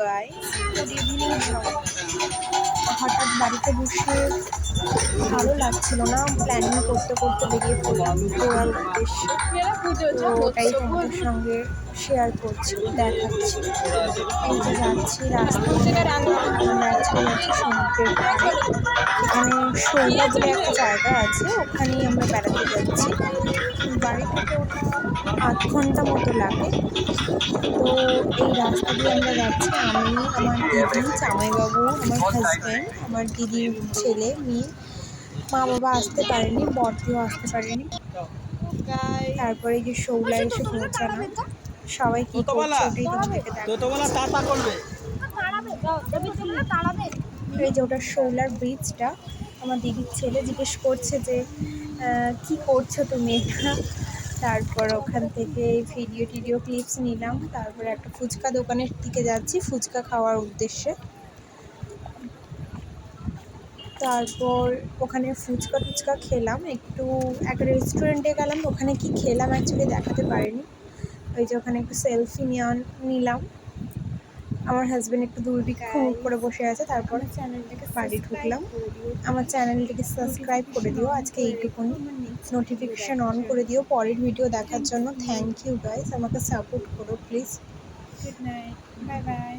Guys, good evening সবাই। হঠাৎ বাড়িতে বসে ভালো লাগছিল না, প্ল্যানিং করতে করতে বেরিয়ে পড়লাম ঘোরার উদ্দেশ্যে। তো ওটাই তোমাদের সঙ্গে শেয়ার করছি, দেখাচ্ছি। এই যে যাচ্ছি রাস্তায়, আমরা আজকে যাচ্ছি সমুদ্রের ধারে। এখানে শৈলা বলে একটা জায়গা আছে, ওখানেই আমরা বেড়াতে যাচ্ছি। বাড়ি থেকে ওটা 8 ঘন্টা মতো লাগে। তো এই রাস্তা দিয়ে আমরা যাচ্ছি, আমি, আমার দিদি, জামাইবাবু, আমার হাজব্যান্ড, আমার দিদির ছেলে, মেয়ে। মা বাবা আসতে পারেনি, বড়দিও আসতে পারেনি। তারপরে যে শৌলায় এসে পৌঁছালাম। সবাই কি করছে ওটাই তোমাদেরকে দেখাচ্ছি। এই যে ওটা শৌলার ব্রিজটা। আমার দিদির ছেলে জিজ্ঞেস করছে যে কি করছো তুমি এটা। তারপর ওখান থেকে ভিডিও ক্লিপস নিলাম। তারপরে একটা ফুচকা দোকানের দিকে যাচ্ছি ফুচকা খাওয়ার উদ্দেশ্যে। তারপর ওখানে ফুচকা খেলাম, একটু একটা রেস্টুরেন্টে গেলাম। ওখানে কি খেলাম অ্যাকচুয়ালি দেখাতে পারিনি। ওই যে ওখানে একটু সেলফি নিলাম। আমার হাজব্যান্ড একটু দুর্ভিক্ষ মুখ করে বসে আছে। তারপর বাড়ি ঢুকলাম। আমার চ্যানেলটিকে সাবস্ক্রাইব করে দিও। আজকে এইটুকুনি। নোটিফিকেশান অন করে দিও পরের ভিডিও দেখার জন্য। থ্যাংক ইউ গাইস, আমাকে সাপোর্ট করো please. Good night, bye bye.